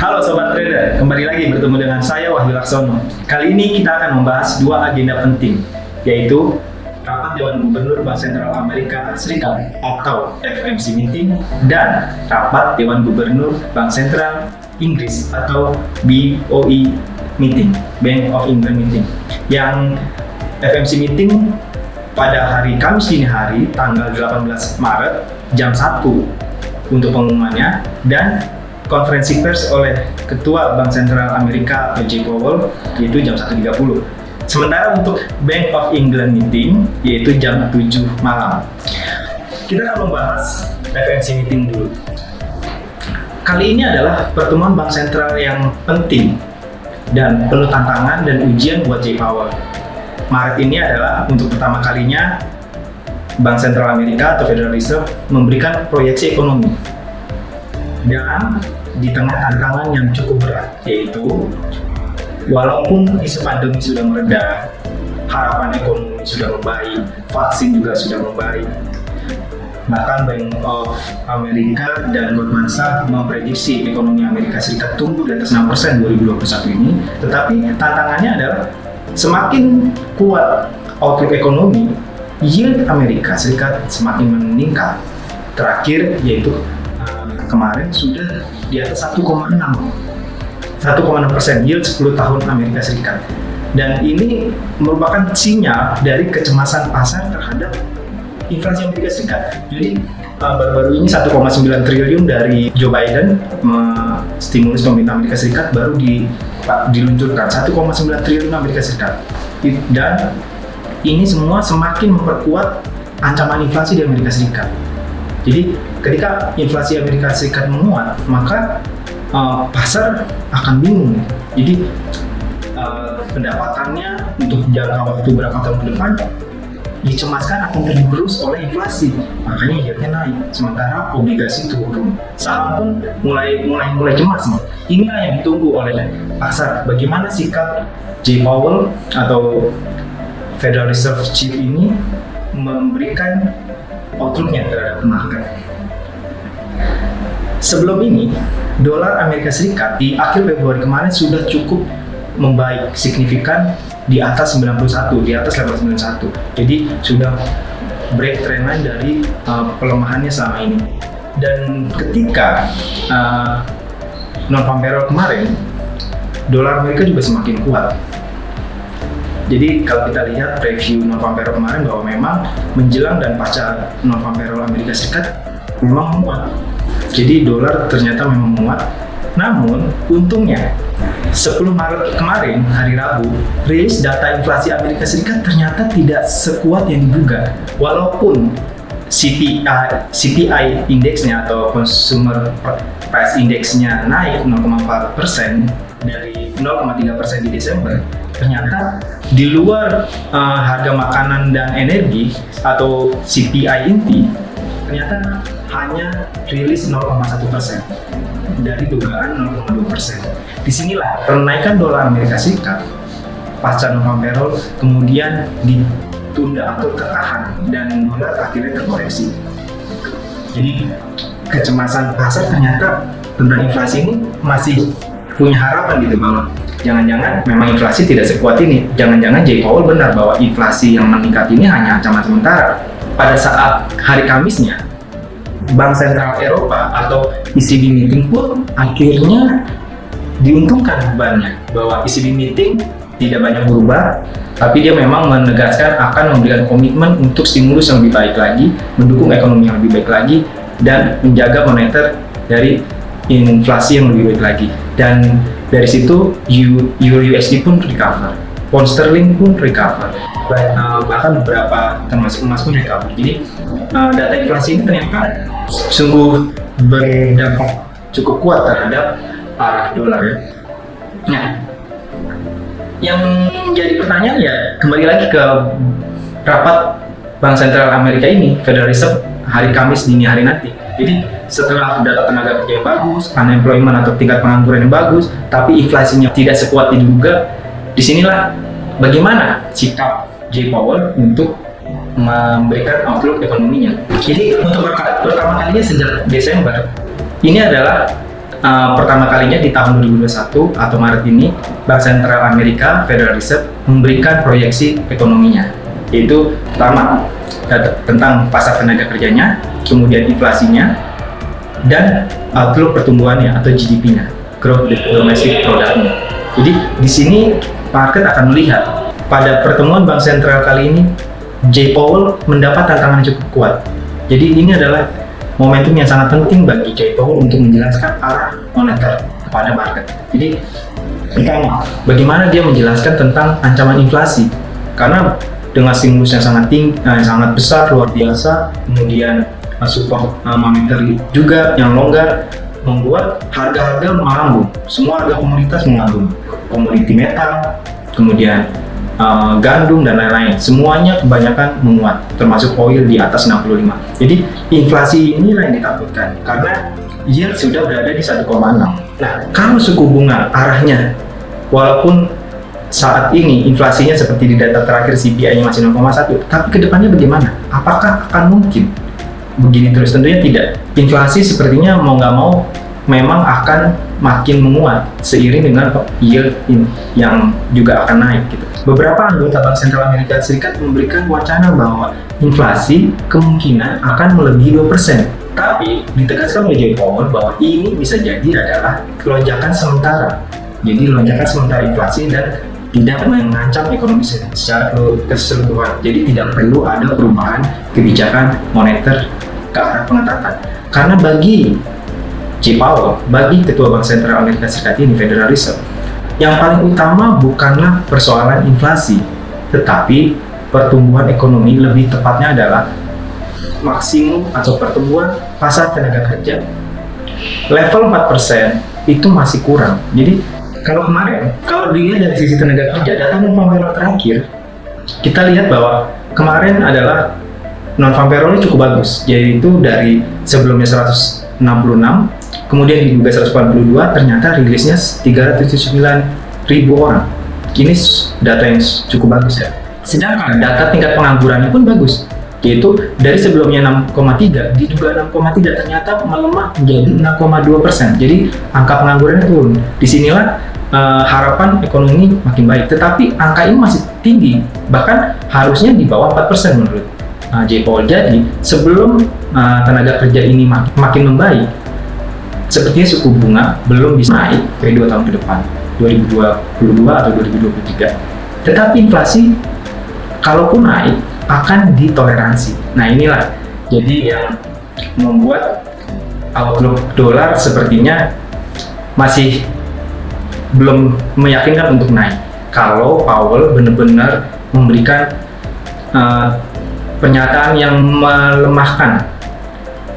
Halo Sobat Trader, kembali lagi bertemu dengan saya Wahyu Laksono. Kali ini kita akan membahas dua agenda penting, yaitu Rapat Dewan Gubernur Bank Sentral Amerika Serikat atau FOMC Meeting dan Rapat Dewan Gubernur Bank Sentral Inggris atau BOE Meeting, Bank of England Meeting. Yang FOMC Meeting pada hari Kamis dini hari, tanggal 18 Maret, jam 1 untuk pengumumannya, dan konferensi pers oleh Ketua Bank Sentral Amerika atau J. Powell yaitu jam 1.30. Sementara untuk Bank of England Meeting yaitu jam 7 malam. Kita akan membahas FOMC Meeting dulu. Kali ini adalah pertemuan Bank Sentral yang penting dan penuh tantangan dan ujian buat J. Powell. Maret ini adalah untuk pertama kalinya Bank Sentral Amerika atau Federal Reserve memberikan proyeksi ekonomi. Dan di tengah tantangan yang cukup berat, yaitu walaupun isu pandemi sudah mereda, harapan ekonomi sudah membaik, vaksin juga sudah membaik, bahkan Bank of Amerika dan Goldman Sachs memprediksi ekonomi Amerika Serikat tumbuh di atas 6% 2021 ini, tetapi tantangannya adalah semakin kuat outlook ekonomi, yield Amerika Serikat semakin meningkat. Terakhir yaitu kemarin sudah di atas 1,6% yield 10 tahun Amerika Serikat. Dan ini merupakan sinyal dari kecemasan pasar terhadap inflasi Amerika Serikat. Jadi baru-baru ini 1,9 triliun dari Joe Biden stimulus pemerintah Amerika Serikat baru diluncurkan 1,9 triliun Amerika Serikat. Dan ini semua semakin memperkuat ancaman inflasi di Amerika Serikat. Jadi ketika inflasi Amerika Serikat menguat, maka pasar akan bingung. Jadi pendapatannya untuk jangka waktu berapa tahun ke depan dicemaskan akan tergerus oleh inflasi, makanya yieldnya naik. Sementara obligasi turun, saham pun mulai cemas. Inilah yang ditunggu oleh pasar. Bagaimana sikap J. Powell atau Federal Reserve Chief ini memberikan outlooknya terhadap market. Sebelum ini, dolar Amerika Serikat di akhir Februari kemarin sudah cukup membaik signifikan di atas 91, di atas level 91. Jadi sudah break trendline dari pelemahannya selama ini. Dan ketika non-farm payroll kemarin, dolar Amerika juga semakin kuat. Jadi kalau kita lihat review non-farm payroll kemarin bahwa memang menjelang dan pasca non-farm payroll Amerika Serikat memang menguat. Jadi dolar ternyata memang menguat. Namun untungnya 10 Maret kemarin hari Rabu rilis data inflasi Amerika Serikat ternyata tidak sekuat yang diduga. Walaupun CPI indeksnya atau Consumer Price Index-nya naik 0,4% dari 0,3% di Desember, ternyata di luar harga makanan dan energi atau CPI inti ternyata hanya rilis 0,1% dari dugaan 0,2%. Disinilah kenaikan dolar Amerika Serikat pasca non-farm payroll kemudian ditunda atau tertahan dan dolar akhirnya terkoreksi. Jadi kecemasan pasar ternyata tentang inflasi ini masih punya harapan gitu bahwa jangan-jangan memang inflasi tidak sekuat ini. Jangan-jangan J. Powell benar bahwa inflasi yang meningkat ini hanya ancaman sementara. Pada saat hari Kamisnya, Bank Sentral Eropa atau ECB meeting pun akhirnya diuntungkan bebannya bahwa ECB meeting tidak banyak berubah, tapi dia memang menegaskan akan memberikan komitmen untuk stimulus yang lebih baik lagi, mendukung ekonomi yang lebih baik lagi, dan menjaga moneter dari inflasi yang lebih baik lagi. Dan dari situ Euro USD pun recover, Pound Sterling pun recover, bahkan beberapa termasuk emas pun recover. Jadi data inflasi ini ternyata sungguh berdampak cukup kuat terhadap arah dolar ya. Nah, yang jadi pertanyaan ya kembali lagi ke rapat Bank Sentral Amerika ini, Federal Reserve hari Kamis dini hari nanti. Jadi setelah data tenaga kerja yang bagus, unemployment atau tingkat pengangguran yang bagus, tapi inflasinya tidak sekuat diduga, disinilah bagaimana sikap J. Powell untuk memberikan outlook ekonominya. Jadi untuk pertama kalinya sejak Desember, ini adalah pertama kalinya di tahun 2021 atau Maret ini, Bank Sentral Amerika Federal Reserve memberikan proyeksi ekonominya, yaitu pertama tentang pasar tenaga kerjanya, kemudian inflasinya, dan outlook pertumbuhannya atau GDP-nya, Gross Domestic Product-nya. Jadi di sini market akan melihat pada pertemuan Bank Sentral kali ini, Jay Powell mendapat tantangan yang cukup kuat. Jadi ini adalah momentum yang sangat penting bagi Jay Powell untuk menjelaskan arah moneter kepada market. Jadi pertama, bagaimana dia menjelaskan tentang ancaman inflasi? Karena dengan stimulus yang sangat besar, luar biasa, kemudian support moneter juga yang longgar, membuat harga-harga melambung. Semua harga komoditas melambung. Komoditi metal, kemudian gandum dan lain-lain, semuanya kebanyakan menguat, termasuk oil di atas 65. Jadi inflasi inilah yang ditakutkan karena yield sudah berada di 1,6. Nah, kalau suku bunga arahnya, walaupun saat ini inflasinya seperti di data terakhir CPI-nya masih 0,1, tapi kedepannya bagaimana? Apakah akan mungkin begini terus? Tentunya tidak. Inflasi sepertinya mau nggak mau memang akan makin menguat seiring dengan yield yang juga akan naik gitu. Beberapa anggota Bank Sentral Amerika Serikat memberikan wacana bahwa inflasi kemungkinan akan melebihi 2%. Tapi ditegaskan oleh Jay Powell bahwa ini bisa jadi adalah lonjakan sementara. Jadi lonjakan sementara inflasi dan tidak mengancam ekonomi secara keseluruhan. Jadi tidak perlu ada perubahan kebijakan moneter ke arah pengetatan. Karena bagi Jay Powell, bagi Ketua Bank Sentral Amerika Serikat ini, Federal Reserve, yang paling utama bukanlah persoalan inflasi, tetapi pertumbuhan ekonomi, lebih tepatnya adalah maksimum atau pertumbuhan pasar tenaga kerja. Level 4% itu masih kurang. Jadi kalau kemarin, kalau dilihat dari sisi tenaga kerja, data non-farm payroll terakhir, kita lihat bahwa kemarin adalah non-farm payroll-nya cukup bagus, yaitu dari sebelumnya 166, kemudian diduga 142, ternyata rilisnya 379.000 orang. Ini data yang cukup bagus ya. Sedangkan data tingkat penganggurannya pun bagus, yaitu dari sebelumnya 6,3, diduga 6,3, ternyata melemah menjadi 6,2%. Jadi angka penganggurannya turun. Disinilah harapan ekonomi makin baik. Tetapi angka ini masih tinggi, bahkan harusnya di bawah 4% menurut Jay Powell. Jadi sebelum tenaga kerja ini makin membaik, sepertinya suku bunga belum bisa naik ke 2 tahun ke depan, 2022 atau 2023. Tetapi inflasi, kalaupun naik, akan ditoleransi. Nah inilah jadi yang membuat outlook dolar sepertinya masih belum meyakinkan untuk naik. Kalau Powell benar-benar memberikan pernyataan yang melemahkan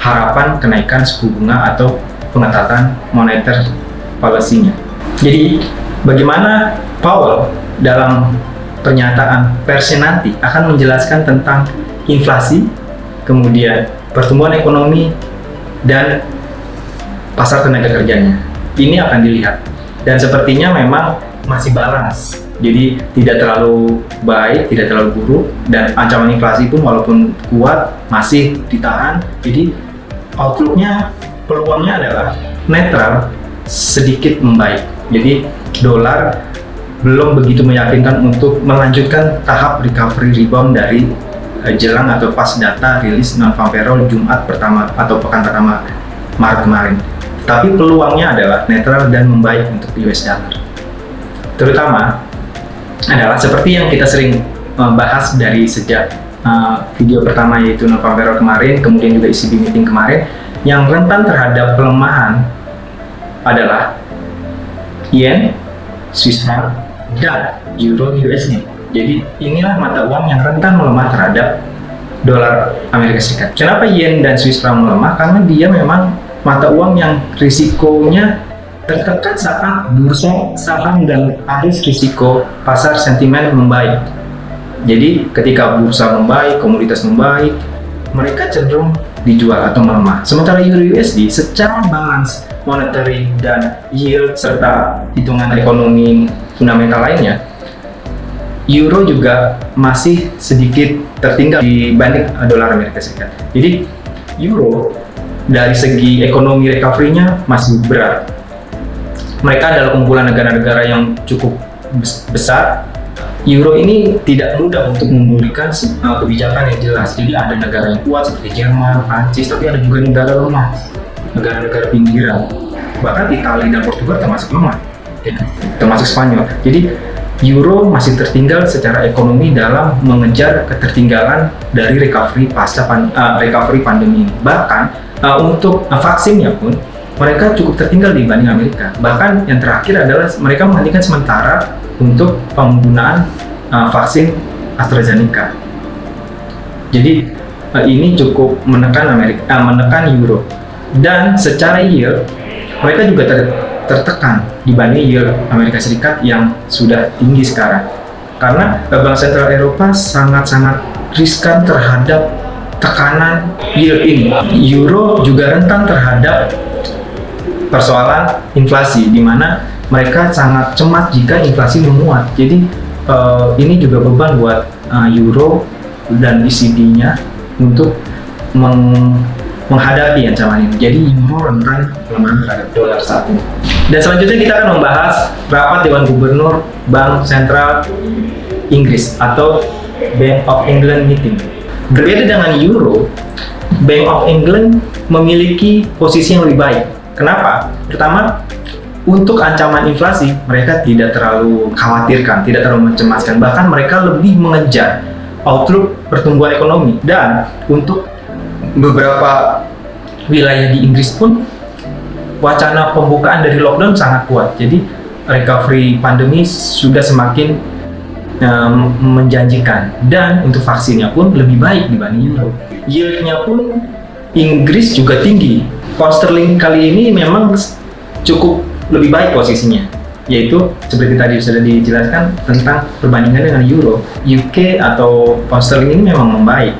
harapan kenaikan suku bunga atau pengetatan moneter policy-nya. Jadi bagaimana Powell dalam pernyataan persnya nanti akan menjelaskan tentang inflasi, kemudian pertumbuhan ekonomi, dan pasar tenaga kerjanya. Ini akan dilihat. Dan sepertinya memang masih balance. Jadi tidak terlalu baik, tidak terlalu buruk, dan ancaman inflasi pun walaupun kuat masih ditahan. Jadi outlook-nya, peluangnya adalah netral, sedikit membaik. Jadi dolar belum begitu meyakinkan untuk melanjutkan tahap recovery rebound dari jelang atau pas data rilis non-farm payroll Jumat pertama atau pekan pertama Maret kemarin. Tapi peluangnya adalah netral dan membaik untuk US dollar. Terutama adalah seperti yang kita sering bahas dari sejak video pertama, yaitu non-farm payroll kemarin, kemudian juga ECB meeting kemarin, yang rentan terhadap pelemahan adalah yen, Swiss franc, dan euro USD. Jadi inilah mata uang yang rentan melemah terhadap dolar Amerika Serikat. Kenapa yen dan Swiss franc melemah? Karena dia memang mata uang yang risikonya tertekan saat bursa saham dan arus risiko pasar sentimen membaik. Jadi ketika bursa membaik, komoditas membaik, mereka cenderung dijual atau melemah. Sementara euro USD secara balance monetary dan yield serta hitungan ekonomi fundamental lainnya, euro juga masih sedikit tertinggal dibanding dolar Amerika Serikat. Jadi euro dari segi ekonomi recovery-nya masih berat. Mereka adalah kumpulan negara-negara yang cukup besar. Euro ini tidak mudah untuk memberikan kebijakan yang jelas. Jadi ada negara yang kuat seperti Jerman, Prancis, tapi ada juga negara lemah, negara-negara pinggiran. Bahkan Italia dan Portugal termasuk lemah, termasuk Spanyol. Jadi Euro masih tertinggal secara ekonomi dalam mengejar ketertinggalan dari recovery recovery pandemi ini. Bahkan untuk vaksinnya pun mereka cukup tertinggal dibanding Amerika. Bahkan yang terakhir adalah mereka menghentikan sementara untuk penggunaan vaksin AstraZeneca. Jadi ini cukup menekan Euro. Dan secara yield mereka juga tertekan dibanding yield Amerika Serikat yang sudah tinggi sekarang. Karena Bank Sentral Eropa sangat-sangat riskan terhadap tekanan yield ini. Euro juga rentan terhadap persoalan inflasi, di mana mereka sangat cemas jika inflasi menguat. Jadi ini juga beban buat Euro dan ECB-nya untuk menghadapi ancaman ini. Jadi Euro rentan pelemahan terhadap dolar saat ini. Dan selanjutnya kita akan membahas rapat Dewan Gubernur Bank Sentral Inggris atau Bank of England meeting. Berbeda dengan Euro, Bank of England memiliki posisi yang lebih baik. Kenapa? Pertama, untuk ancaman inflasi, mereka tidak terlalu khawatirkan, tidak terlalu mencemaskan. Bahkan mereka lebih mengejar outlook pertumbuhan ekonomi. Dan untuk beberapa wilayah di Inggris pun, wacana pembukaan dari lockdown sangat kuat. Jadi, recovery pandemi sudah semakin menjanjikan. Dan untuk vaksinnya pun lebih baik dibanding Euro. Yield-nya pun Inggris juga tinggi. Pound sterling kali ini memang cukup lebih baik posisinya, yaitu seperti tadi sudah dijelaskan tentang perbandingan dengan Euro. UK atau pound sterling ini memang membaik,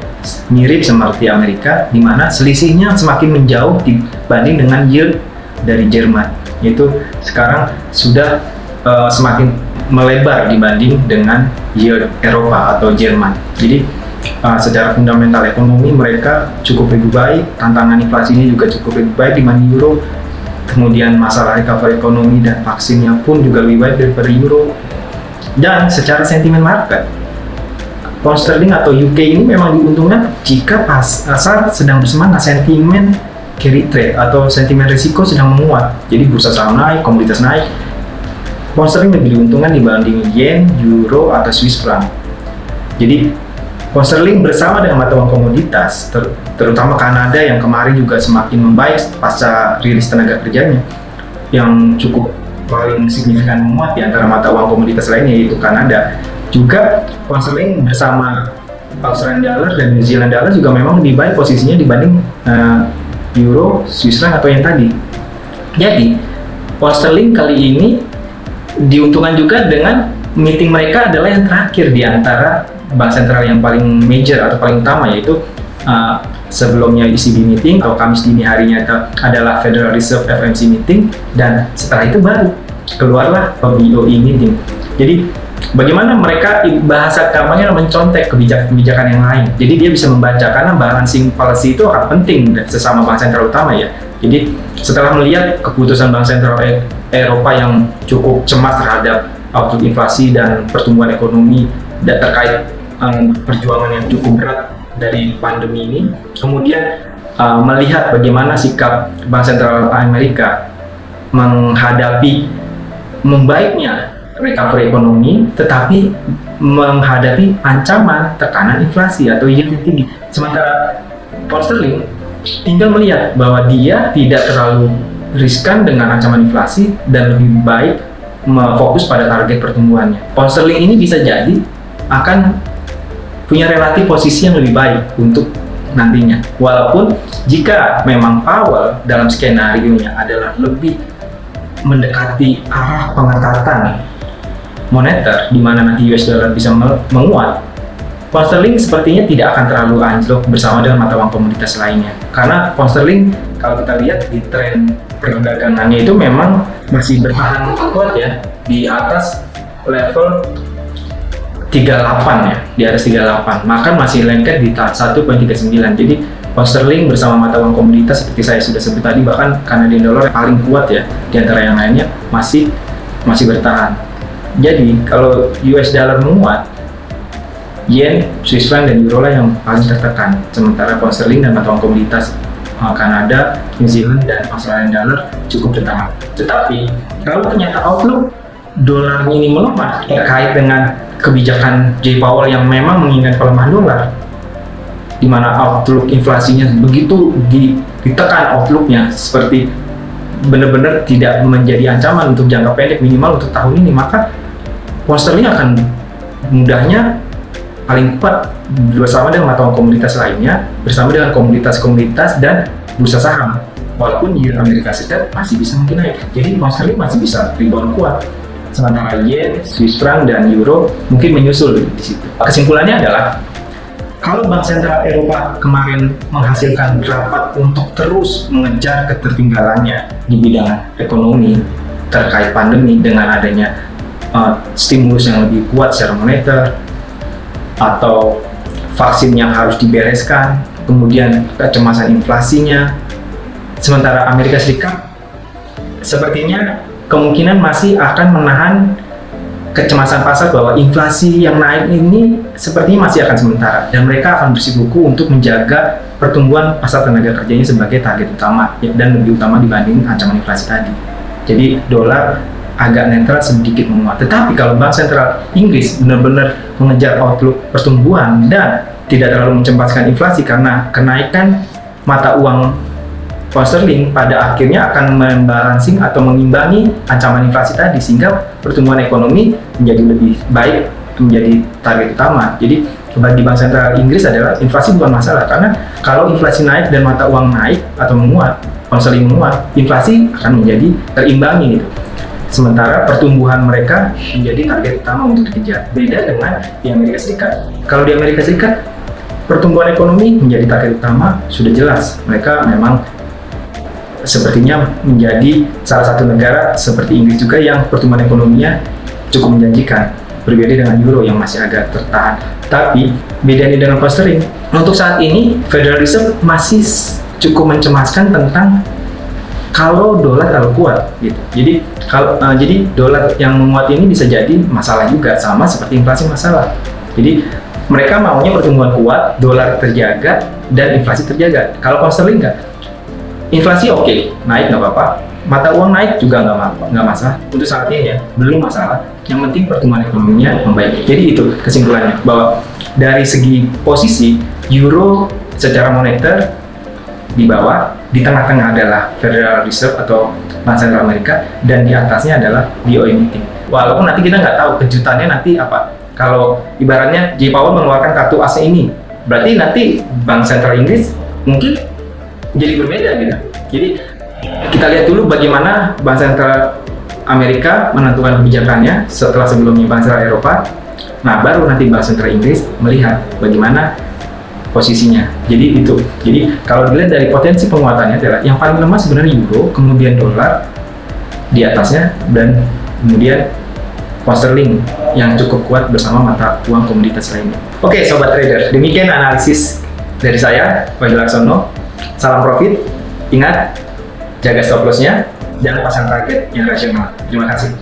mirip seperti Amerika, di mana selisihnya semakin menjauh dibanding dengan yield dari Jerman, yaitu sekarang sudah semakin melebar dibanding dengan yield Eropa atau Jerman. Jadi secara fundamental ekonomi mereka cukup lebih baik, tantangan inflasinya juga cukup lebih baik dibanding Euro. Kemudian masalah recovery ekonomi dan vaksinnya pun juga lebih baik daripada Euro. Dan secara sentimen market, pound sterling atau UK ini memang diuntungkan jika pasar sedang bersemangat, sentimen carry trade atau sentimen risiko sedang menguat. Jadi bursa saham naik, komoditas naik. Pound sterling lebih diuntungkan dibanding yen, euro atau Swiss franc. Jadi pound sterling bersama dengan mata uang komoditas, terutama Kanada yang kemarin juga semakin membaik pasca rilis tenaga kerjanya, yang cukup paling signifikan menguat di antara mata uang komoditas lainnya, yaitu Kanada. Juga pound sterling bersama Australian dollar dan New Zealand dollar juga memang lebih baik posisinya dibanding euro, Swiss franc atau yang tadi. Jadi pound sterling kali ini diuntungkan juga dengan meeting mereka adalah yang terakhir di antara bank sentral yang paling major atau paling utama, yaitu sebelumnya ECB meeting atau Kamis dini harinya adalah Federal Reserve FOMC meeting, dan setelah itu baru keluarlah BOE meeting. Jadi bagaimana mereka bahasa kampanye mencontek kebijakan yang lain. Jadi dia bisa membaca, karena balancing policy itu akan penting sesama bank sentral utama ya. Jadi setelah melihat keputusan bank sentral Eropa yang cukup cemas terhadap outlook inflasi dan pertumbuhan ekonomi dan terkait perjuangan yang cukup berat dari pandemi ini, kemudian melihat bagaimana sikap Bank Sentral Amerika menghadapi membaiknya recovery ekonomi, tetapi menghadapi ancaman tekanan inflasi atau yield yang tinggi. Sementara pound sterling tinggal melihat bahwa dia tidak terlalu riskan dengan ancaman inflasi dan lebih baik fokus pada target pertumbuhannya. Pound sterling ini bisa jadi akan punya relatif posisi yang lebih baik untuk nantinya. Walaupun jika memang Powell dalam skenario-nya adalah lebih mendekati arah pengetatan moneter, di mana nanti US dollar bisa menguat, pound sterling sepertinya tidak akan terlalu anjlok bersama dengan mata uang komoditas lainnya. Karena pound sterling kalau kita lihat di tren perdagangannya itu memang masih bertahan kuat ya di atas level 38 ya, di atas 38, maka masih lengket di 1.39. Jadi pound sterling bersama mata uang komoditas seperti saya sudah sebut tadi, bahkan Canadian dollar yang paling kuat ya di antara yang lainnya masih bertahan. Jadi kalau US dollar menguat, yen, Swiss franc, dan euro lah yang paling tertekan. Sementara pound sterling dan mata uang komoditas Kanada, New Zealand, dan Australian dollar cukup bertahan. Tetapi kalau ternyata outlook dolar ini melemah terkait dengan kebijakan Jay Powell yang memang menginginkan pelemahan dolar, di mana outlook inflasinya begitu ditekan outlooknya seperti benar-benar tidak menjadi ancaman untuk jangka pendek minimal untuk tahun ini, maka pound sterling akan mudahnya paling kuat bersama dengan mata uang komoditas lainnya, bersama dengan komoditas-komoditas dan bursa saham. Walaupun yield Amerika Serikat masih bisa mungkin naik, jadi pound sterling masih bisa rebound kuat. Sementara yen, Swiss franc, dan euro mungkin menyusul di situ. Kesimpulannya adalah kalau Bank Sentral Eropa kemarin menghasilkan rapat untuk terus mengejar ketertinggalannya di bidang ekonomi terkait pandemi dengan adanya stimulus yang lebih kuat secara moneter, atau vaksin yang harus dibereskan, kemudian kecemasan inflasinya, sementara Amerika Serikat sepertinya kemungkinan masih akan menahan kecemasan pasar bahwa inflasi yang naik ini sepertinya masih akan sementara, dan mereka akan bersikukuh untuk menjaga pertumbuhan pasar tenaga kerjanya sebagai target utama dan lebih utama dibanding ancaman inflasi tadi. Jadi dolar agak netral sedikit menguat. Tetapi kalau Bank Sentral Inggris benar-benar mengejar outlook pertumbuhan dan tidak terlalu mencemaskan inflasi karena kenaikan mata uang pound sterling pada akhirnya akan membalancing atau mengimbangi ancaman inflasi tadi, sehingga pertumbuhan ekonomi menjadi lebih baik, menjadi target utama. Jadi bagi Bank Sentral Inggris adalah inflasi bukan masalah, karena kalau inflasi naik dan mata uang naik atau menguat, pound sterling menguat, inflasi akan menjadi terimbangi gitu. Sementara pertumbuhan mereka menjadi target utama untuk dikejar. Beda dengan di Amerika Serikat. Kalau di Amerika Serikat pertumbuhan ekonomi menjadi target utama, sudah jelas mereka memang sepertinya menjadi salah satu negara seperti Inggris juga yang pertumbuhan ekonominya cukup menjanjikan, berbeda dengan euro yang masih agak tertahan. Tapi bedanya dengan pound sterling, untuk saat ini Federal Reserve masih cukup mencemaskan tentang kalau dolar terlalu kuat gitu. Jadi dolar yang menguat ini bisa jadi masalah juga, sama seperti inflasi masalah. Jadi mereka maunya pertumbuhan kuat, dolar terjaga, dan inflasi terjaga. Kalau pound sterling enggak. Inflasi oke, naik nggak apa-apa. Mata uang naik juga nggak masalah. Untuk saat ini ya, belum masalah. Yang penting pertumbuhan ekonominya membaik. Jadi itu kesimpulannya, bahwa dari segi posisi, euro secara moneter di bawah, di tengah-tengah adalah Federal Reserve atau Bank Sentral Amerika, dan di atasnya adalah BOE meeting. Walaupun nanti kita nggak tahu kejutannya nanti apa. Kalau ibaratnya Jay Powell mengeluarkan kartu as ini, berarti nanti Bank Sentral Inggris mungkin jadi berbeda gitu. Jadi kita lihat dulu bagaimana Bank Sentral Amerika menentukan kebijakannya setelah sebelumnya Bank Sentral Eropa. Nah, baru nanti Bank Sentral Inggris melihat bagaimana posisinya. Jadi itu. Jadi kalau dilihat dari potensi penguatannya adalah yang paling lemah sebenarnya euro, kemudian dolar di atasnya, dan kemudian pound sterling yang cukup kuat bersama mata uang komoditas lainnya. Oke, sobat trader, demikian analisis dari saya, Wahyu Laksono. Salam profit, ingat jaga stop loss-nya dan pasang target yang rasional. Terima kasih.